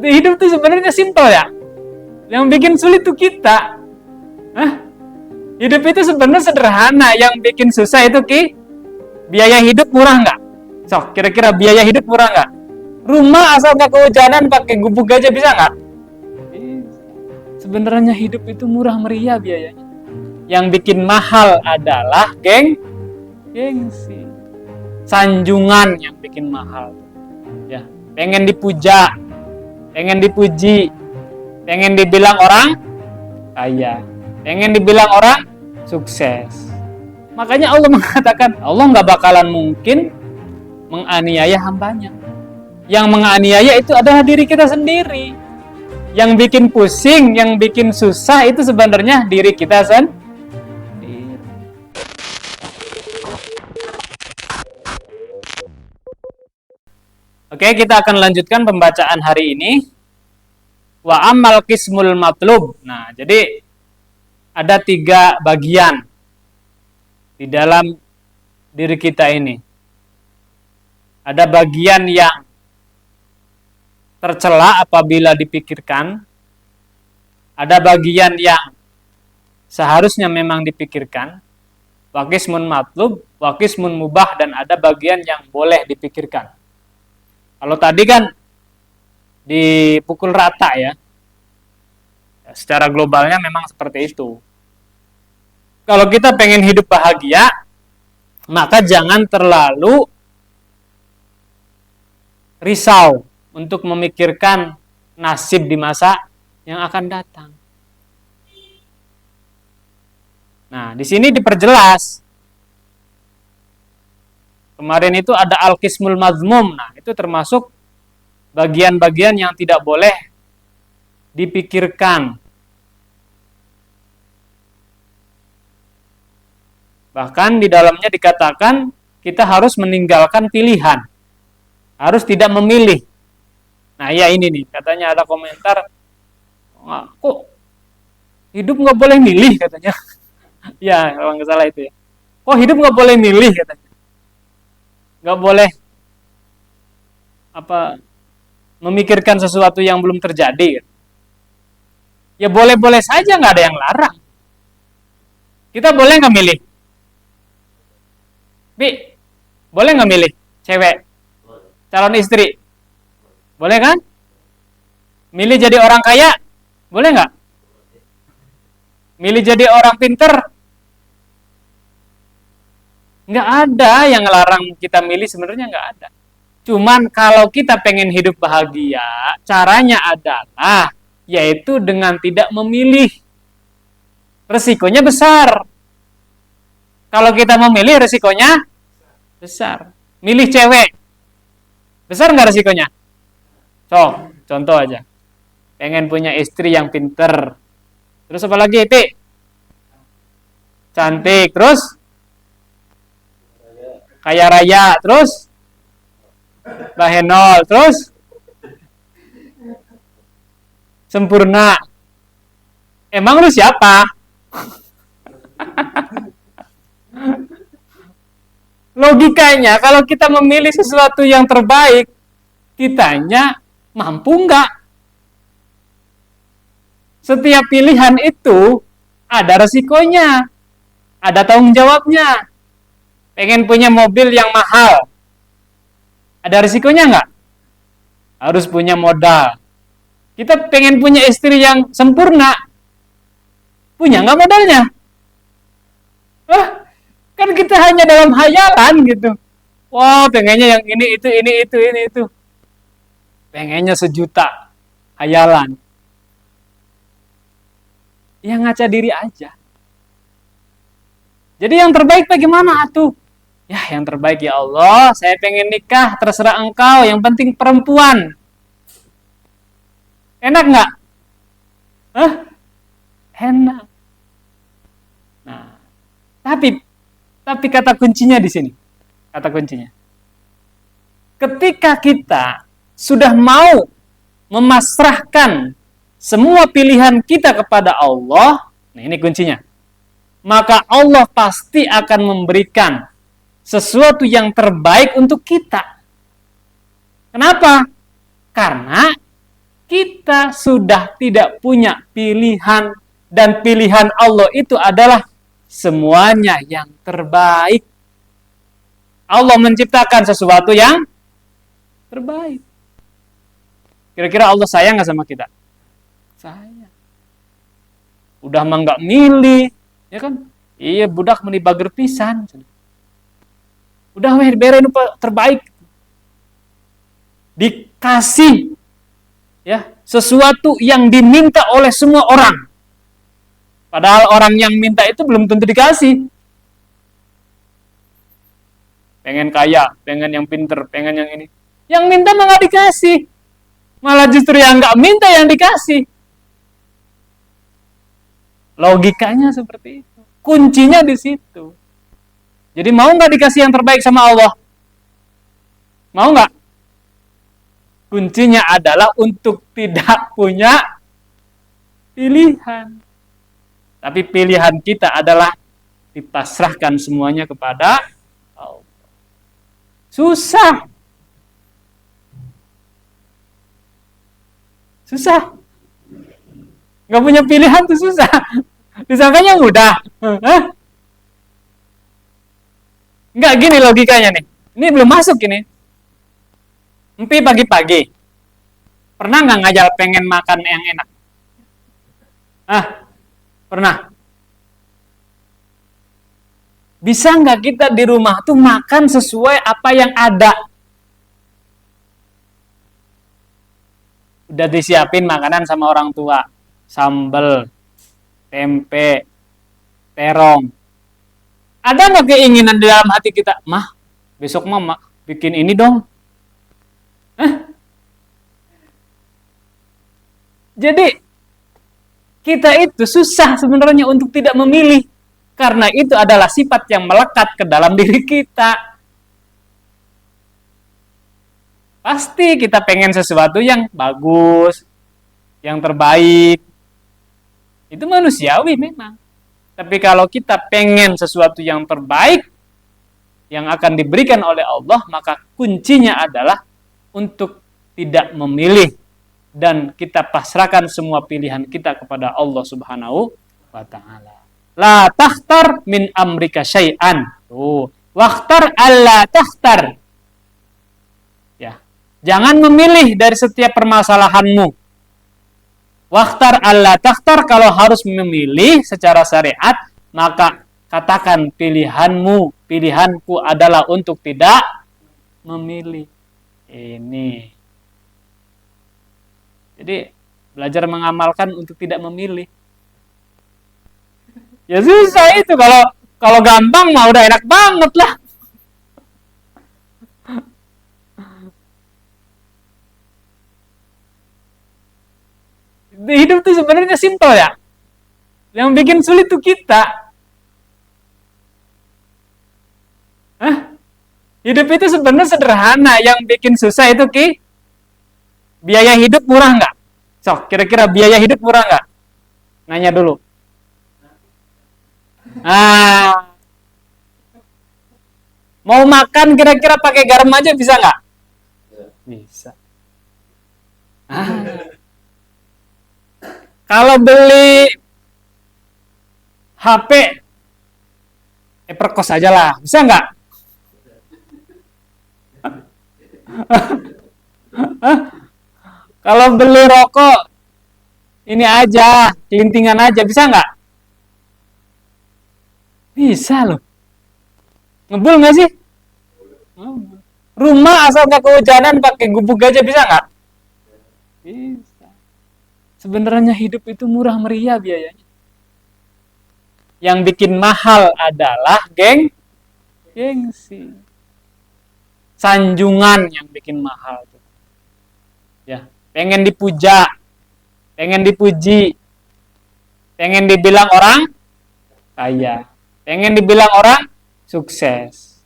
Hidup itu sebenarnya simpel ya. Yang bikin sulit itu kita. Hah? Hidup itu sebenarnya sederhana. Yang bikin susah itu biaya hidup murah nggak? So, kira-kira biaya hidup murah nggak? Rumah asal nggak kehujanan pakai gubuk aja bisa nggak? Sebenarnya hidup itu murah meriah biayanya. Yang bikin mahal adalah gengsi. Sanjungan yang bikin mahal. Ya, pengen dipuja, pengen dipuji, pengen dibilang orang kaya, pengen dibilang orang sukses. Makanya Allah mengatakan, Allah nggak bakalan mungkin menganiaya hambanya. Yang menganiaya itu adalah diri kita sendiri. Yang bikin pusing, yang bikin susah itu sebenarnya diri kita sendiri. Oke, kita akan lanjutkan pembacaan hari ini. Wa amal qismul matlub. Nah, jadi ada 3 bagian di dalam diri kita ini. Ada bagian yang tercela apabila dipikirkan. Ada bagian yang seharusnya memang dipikirkan. Wa qismun matlub, wa qismun mubah, dan ada bagian yang boleh dipikirkan. Kalau tadi kan dipukul rata ya. Secara globalnya memang seperti itu. Kalau kita pengen hidup bahagia, maka jangan terlalu risau untuk memikirkan nasib di masa yang akan datang. Nah, di sini diperjelas. Kemarin itu ada al-qismul mazmum. Nah, itu termasuk bagian-bagian yang tidak boleh dipikirkan. Bahkan di dalamnya dikatakan kita harus meninggalkan pilihan. Harus tidak memilih. Nah, ya ini nih, katanya ada komentar, kok hidup nggak boleh milih katanya. Ya, kalau nggak salah itu ya. Kok hidup nggak boleh milih katanya. Nggak boleh memikirkan sesuatu yang belum terjadi. Ya boleh-boleh saja, nggak ada yang larang. Kita boleh nggak milih? Bi, boleh nggak milih cewek calon istri? Boleh kan? Milih jadi orang kaya? Boleh nggak? Milih jadi orang pinter? Nggak ada yang ngelarang kita milih, sebenarnya nggak ada. Cuman kalau kita pengen hidup bahagia, caranya adalah yaitu dengan tidak memilih. Resikonya besar. Kalau kita memilih, resikonya besar. Milih cewek, besar nggak resikonya? Contoh aja. Pengen punya istri yang pinter. Terus apa lagi, Pi? Cantik, terus? Kaya raya, terus bahenol, terus sempurna. Emang lu siapa? Logikanya kalau kita memilih sesuatu yang terbaik, kitanya mampu nggak? Setiap pilihan itu ada resikonya, ada tanggung jawabnya. Pengen punya mobil yang mahal, ada risikonya nggak? Harus punya modal. Kita pengen punya istri yang sempurna, punya nggak modalnya? Kan kita hanya dalam hayalan gitu. Wah, pengennya yang ini itu. Pengennya 1.000.000, hayalan. Ya ngaca diri aja. Jadi yang terbaik bagaimana atuh? Ya, yang terbaik ya Allah, saya pengen nikah, terserah engkau, yang penting perempuan. Enak nggak? Enak. Nah, tapi kata kuncinya di sini. Kata kuncinya. Ketika kita sudah mau memasrahkan semua pilihan kita kepada Allah, nah ini kuncinya. Maka Allah pasti akan memberikan sesuatu yang terbaik untuk kita. Kenapa? Karena kita sudah tidak punya pilihan, dan pilihan Allah itu adalah semuanya yang terbaik. Allah menciptakan sesuatu yang terbaik. Kira-kira Allah sayang nggak sama kita? Sayang. Udah mah nggak milih, ya kan? Iya, budak meni bager pisan. Udah weh beren terbaik. Dikasih ya sesuatu yang diminta oleh semua orang. Padahal orang yang minta itu belum tentu dikasih. Pengen kaya, pengen yang pinter, pengen yang ini. Yang minta mah nggak dikasih. Malah justru yang nggak minta yang dikasih. Logikanya seperti itu. Kuncinya di situ. Jadi mau nggak dikasih yang terbaik sama Allah? Mau nggak? Kuncinya adalah untuk tidak punya pilihan. Tapi pilihan kita adalah dipasrahkan semuanya kepada Allah. Susah. Susah. Nggak punya pilihan tuh susah. Disangkanya mudah. Nggak gini logikanya nih. Ini belum masuk ini. Empi pagi-pagi. Pernah nggak ngajal pengen makan yang enak? Pernah. Bisa nggak kita di rumah tuh makan sesuai apa yang ada? Udah disiapin makanan sama orang tua. Sambal, tempe, terong. Ada nggak keinginan di dalam hati kita? Mah, besok mama bikin ini dong. Jadi, kita itu susah sebenarnya untuk tidak memilih. Karena itu adalah sifat yang melekat ke dalam diri kita. Pasti kita pengen sesuatu yang bagus, yang terbaik. Itu manusiawi memang. Tapi kalau kita pengen sesuatu yang terbaik, yang akan diberikan oleh Allah, maka kuncinya adalah untuk tidak memilih. Dan kita pasrahkan semua pilihan kita kepada Allah Subhanahu wa ta'ala. La takhtar min amrika syai'an. Wakhtar alla takhtar. Ya. Jangan memilih dari setiap permasalahanmu. Wakhtar alla takhtar, kalau harus memilih secara syariat, maka katakan pilihanmu, pilihanku adalah untuk tidak memilih. Ini. Jadi belajar mengamalkan untuk tidak memilih. Ya susah itu, kalau gampang mah udah enak banget lah. Hidup tuh sebenarnya simpel ya. Yang bikin sulit tuh kita. Hidup itu sebenarnya sederhana. Yang bikin susah itu biaya hidup murah nggak? Sok, kira-kira biaya hidup murah nggak? Nanya dulu. Mau makan kira-kira pakai garam aja bisa nggak? Bisa. Kalau beli HP, perkos aja lah, bisa nggak? Kalau beli rokok, ini aja, kelintingan aja, bisa nggak? Bisa loh. Ngebul nggak sih? Rumah asal nggak kehujanan pakai gubuk aja bisa nggak? Bisa. Sebenarnya hidup itu murah meriah biayanya. Yang bikin mahal adalah gengsi. Sanjungan yang bikin mahal. Ya, pengen dipuja, pengen dipuji, pengen dibilang orang kaya, pengen dibilang orang sukses.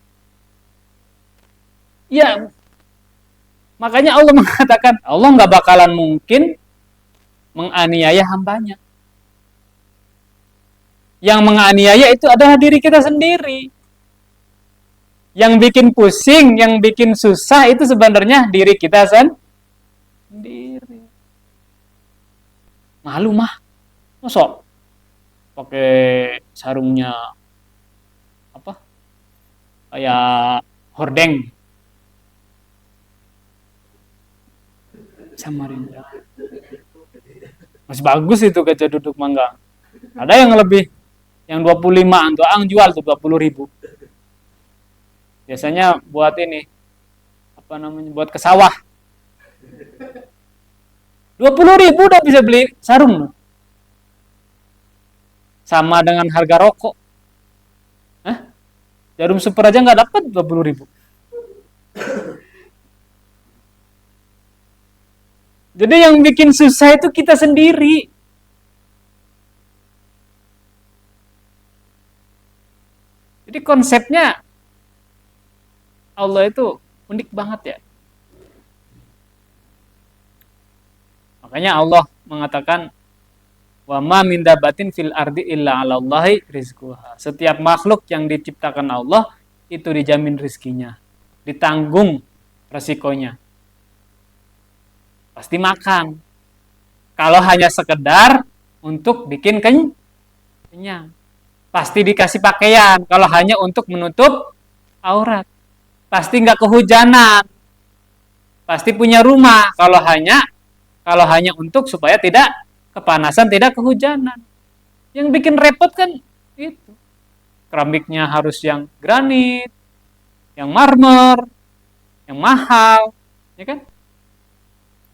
Ya, makanya Allah mengatakan Allah nggak bakalan mungkin menganiaya hambanya. Yang menganiaya itu adalah diri kita sendiri. Yang bikin pusing, yang bikin susah itu sebenarnya diri kita sendiri. Malu mah. Mosok pakai sarungnya apa? Kayak hordeng Samarinda. Masih bagus itu kaca duduk mangga. Ada yang lebih, yang 25 tuh ang jual tuh 20.000. Biasanya buat ini, apa namanya, buat ke sawah. 20.000 udah bisa beli sarung. Sama dengan harga rokok. Hah? Jarum super aja nggak dapat 20.000. Jadi yang bikin susah itu kita sendiri. Jadi konsepnya Allah itu unik banget ya. Makanya Allah mengatakan wa ma min dabatin fil ardi illa 'alallahi rizquha. Setiap makhluk yang diciptakan Allah itu dijamin rezekinya, ditanggung resikonya. Pasti makan. Kalau hanya sekedar untuk bikin kenyang, pasti dikasih pakaian. Kalau hanya untuk menutup aurat, pasti nggak kehujanan. Pasti punya rumah. Kalau hanya untuk supaya tidak kepanasan, tidak kehujanan. Yang bikin repot kan itu. Keramiknya harus yang granit, yang marmer, yang mahal, ya kan?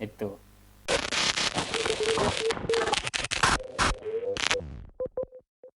Itu.